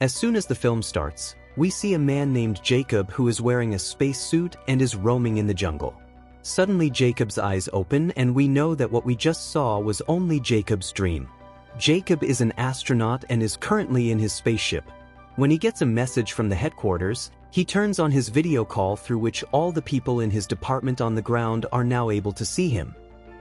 As soon as the film starts, we see a man named Jacob who is wearing a spacesuit and is roaming in the jungle. Suddenly Jacob's eyes open and we know that what we just saw was only Jacob's dream. Jacob is an astronaut and is currently in his spaceship. When he gets a message from the headquarters, he turns on his video call through which all the people in his department on the ground are now able to see him.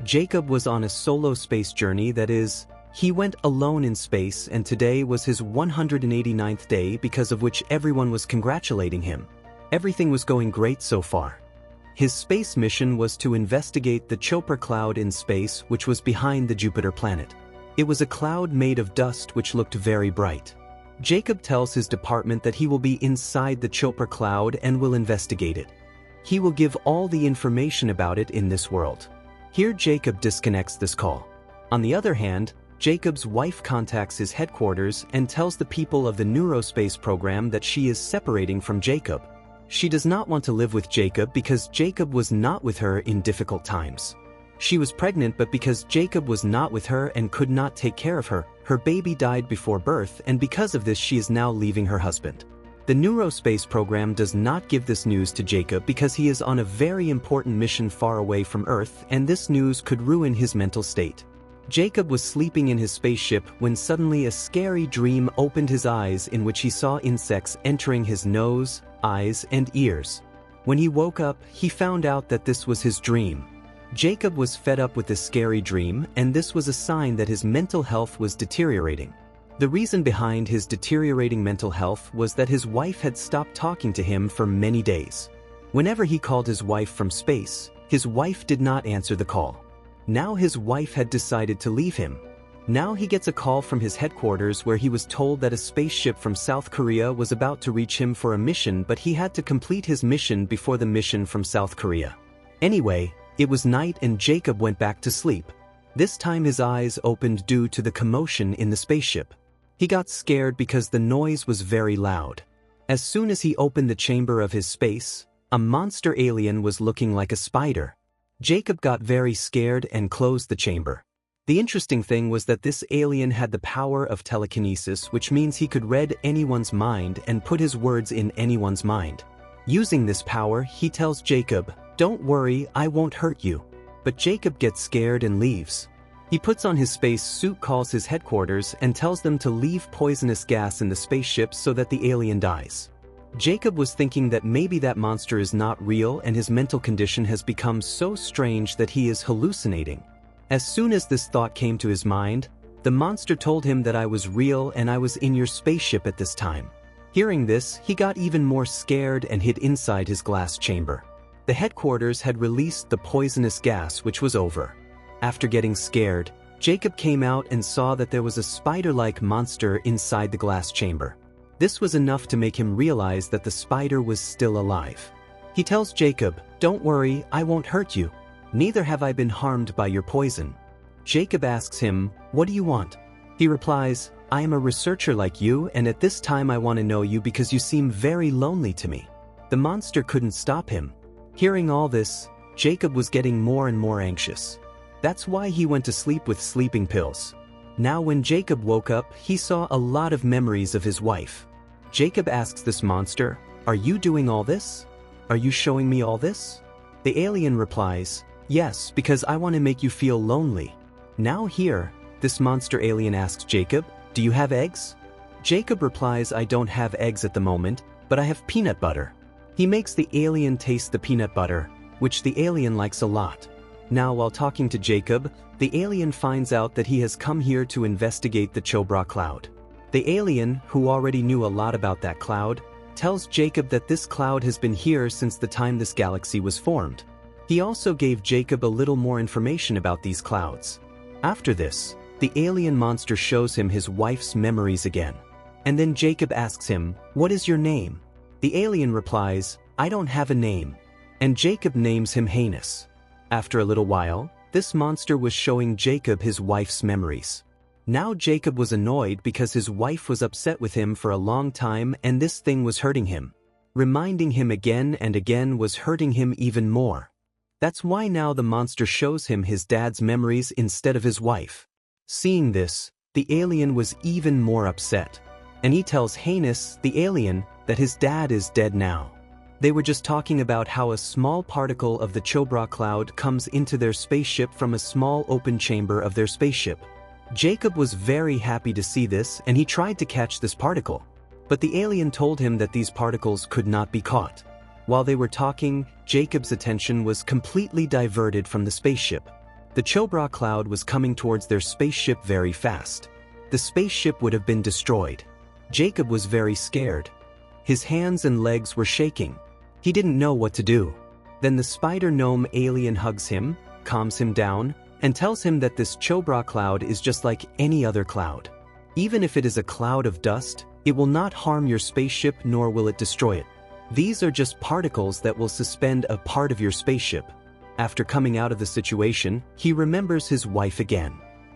Jacob was on a solo space journey, that is, he went alone in space, and today was his 189th day, because of which everyone was congratulating him. Everything was going great so far. His space mission was to investigate the Chopra cloud in space, which was behind the Jupiter planet. It was a cloud made of dust which looked very bright. Jacob tells his department that he will be inside the Chopra cloud and will investigate it. He will give all the information about it in this world. Here Jacob disconnects this call. On the other hand, Jacob's wife contacts his headquarters and tells the people of the neurospace program that she is separating from Jacob. She does not want to live with Jacob because Jacob was not with her in difficult times. She was pregnant, but because Jacob was not with her and could not take care of her, her baby died before birth, and because of this she is now leaving her husband. The neurospace program does not give this news to Jacob because he is on a very important mission far away from Earth, and this news could ruin his mental state. Jacob was sleeping in his spaceship when suddenly a scary dream opened his eyes, in which he saw insects entering his nose, eyes, and ears. When he woke up, he found out that this was his dream. Jacob was fed up with this scary dream, and this was a sign that his mental health was deteriorating. The reason behind his deteriorating mental health was that his wife had stopped talking to him for many days. Whenever he called his wife from space, his wife did not answer the call. Now his wife had decided to leave him. Now he gets a call from his headquarters where he was told that a spaceship from South Korea was about to reach him for a mission, but he had to complete his mission before the mission from South Korea. Anyway, it was night and Jacob went back to sleep. This time his eyes opened due to the commotion in the spaceship. He got scared because the noise was very loud. As soon as he opened the chamber of his space, a monster alien was looking like a spider. Jacob got very scared and closed the chamber. The interesting thing was that this alien had the power of telekinesis, which means he could read anyone's mind and put his words in anyone's mind. Using this power, he tells Jacob, "Don't worry, I won't hurt you." But Jacob gets scared and leaves. He puts on his space suit, calls his headquarters, and tells them to leave poisonous gas in the spaceship so that the alien dies. Jacob was thinking that maybe that monster is not real and his mental condition has become so strange that he is hallucinating. As soon as this thought came to his mind, the monster told him that I was real and I was in your spaceship at this time. Hearing this, he got even more scared and hid inside his glass chamber. The headquarters had released the poisonous gas, which was over. After getting scared, Jacob came out and saw that there was a spider-like monster inside the glass chamber. This was enough to make him realize that the spider was still alive. He tells Jacob, "Don't worry, I won't hurt you. Neither have I been harmed by your poison." Jacob asks him, "What do you want?" He replies, "I am a researcher like you, and at this time I want to know you because you seem very lonely to me." The monster couldn't stop him. Hearing all this, Jacob was getting more and more anxious. That's why he went to sleep with sleeping pills. Now when Jacob woke up, he saw a lot of memories of his wife. Jacob asks this monster, "Are you doing all this? Are you showing me all this?" The alien replies, "Yes, because I want to make you feel lonely." Now here, this monster alien asks Jacob, "Do you have eggs?" Jacob replies, "I don't have eggs at the moment, but I have peanut butter." He makes the alien taste the peanut butter, which the alien likes a lot. Now while talking to Jacob, the alien finds out that he has come here to investigate the Chopra cloud. The alien, who already knew a lot about that cloud, tells Jacob that this cloud has been here since the time this galaxy was formed. He also gave Jacob a little more information about these clouds. After this, the alien monster shows him his wife's memories again. And then Jacob asks him, "What is your name?" The alien replies, "I don't have a name." And Jacob names him Hanus. After a little while, this monster was showing Jacob his wife's memories. Now Jacob was annoyed because his wife was upset with him for a long time and this thing was hurting him. Reminding him again and again was hurting him even more. That's why now the monster shows him his dad's memories instead of his wife. Seeing this, the alien was even more upset. and he tells Hanus, the alien, that his dad is dead now. They were just talking about how a small particle of the Chopra cloud comes into their spaceship from a small open chamber of their spaceship. Jacob was very happy to see this, and he tried to catch this particle. But the alien told him that these particles could not be caught. While they were talking, Jacob's attention was completely diverted from the spaceship. The Chopra cloud was coming towards their spaceship very fast. The spaceship would have been destroyed. Jacob was very scared. His hands and legs were shaking. He didn't know what to do. Then the spider gnome alien hugs him, calms him down, and tells him that this Chopra cloud is just like any other cloud. Even if it is a cloud of dust, it will not harm your spaceship nor will it destroy it. These are just particles that will suspend a part of your spaceship. After coming out of the situation, he remembers his wife again.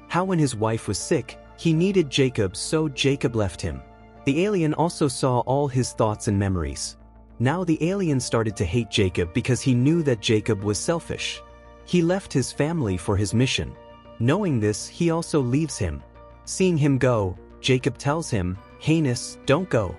How when his wife was sick, he needed Jacob, so Jacob left him. The alien also saw all his thoughts and memories. Now the alien started to hate Jacob because he knew that Jacob was selfish. He left his family for his mission. Knowing this, he also leaves him. Seeing him go, Jacob tells him, "Hanus, don't go.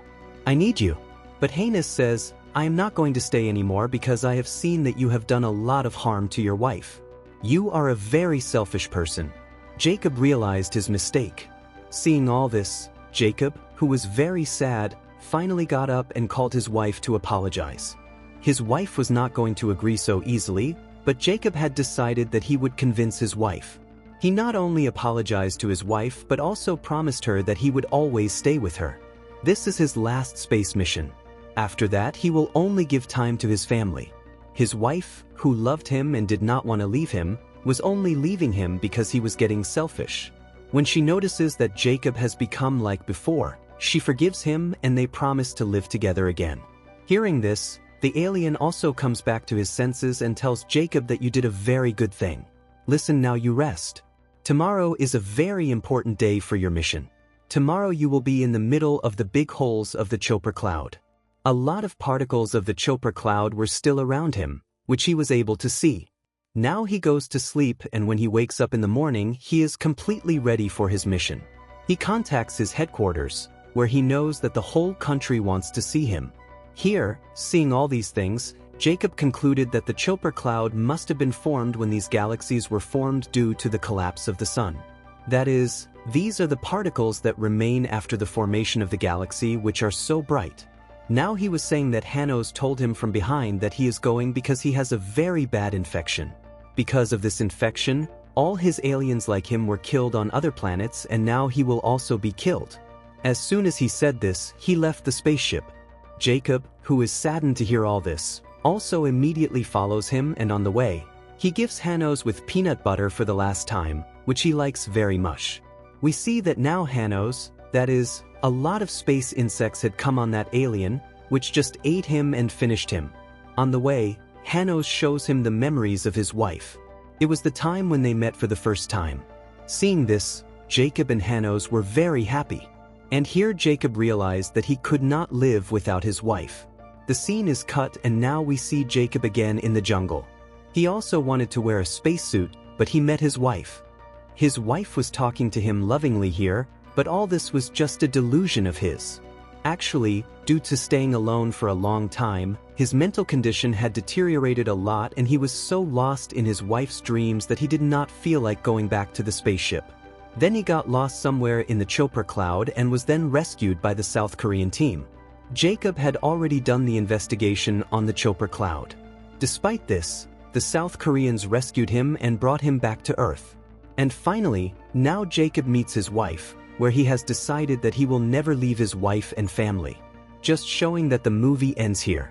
I need you." But Hanus says, "I am not going to stay anymore because I have seen that you have done a lot of harm to your wife. You are a very selfish person." Jacob realized his mistake. Seeing all this, Jacob, who was very sad, finally got up and called his wife to apologize. His wife was not going to agree so easily, but Jacob had decided that he would convince his wife. He not only apologized to his wife but also promised her that he would always stay with her. This is his last space mission. After that, he will only give time to his family. His wife, who loved him and did not want to leave him, was only leaving him because he was getting selfish. When she notices that Jacob has become like before, she forgives him and they promise to live together again. Hearing this, the alien also comes back to his senses and tells Jacob that you did a very good thing. Listen, now you rest. Tomorrow is a very important day for your mission. Tomorrow you will be in the middle of the big holes of the Chopra cloud. A lot of particles of the Chopra cloud were still around him, which he was able to see. Now he goes to sleep, and when he wakes up in the morning, he is completely ready for his mission. He contacts his headquarters, where he knows that the whole country wants to see him. Here, seeing all these things, Jacob concluded that the Chopra cloud must have been formed when these galaxies were formed due to the collapse of the sun. That is, these are the particles that remain after the formation of the galaxy, which are so bright. Now he was saying that Hanus told him from behind that he is going because he has a very bad infection. Because of this infection, all his aliens like him were killed on other planets, and now he will also be killed. As soon as he said this, he left the spaceship. Jacob, who is saddened to hear all this, also immediately follows him, and on the way, he gives Hanus with peanut butter for the last time, which he likes very much. We see that now Hanus, that is, a lot of space insects had come on that alien, which just ate him and finished him. On the way, Hanus shows him the memories of his wife. It was the time when they met for the first time. Seeing this, Jacob and Hanus were very happy. And here Jacob realized that he could not live without his wife. The scene is cut, and now we see Jacob again in the jungle. He also wanted to wear a spacesuit, but he met his wife. His wife was talking to him lovingly here, but all this was just a delusion of his. Actually, due to staying alone for a long time, his mental condition had deteriorated a lot, and he was so lost in his wife's dreams that he did not feel like going back to the spaceship. Then he got lost somewhere in the Chopra cloud and was then rescued by the South Korean team. Jacob had already done the investigation on the Chopra cloud. Despite this, the South Koreans rescued him and brought him back to Earth. And finally, now Jacob meets his wife, where he has decided that he will never leave his wife and family. Just showing that the movie ends here.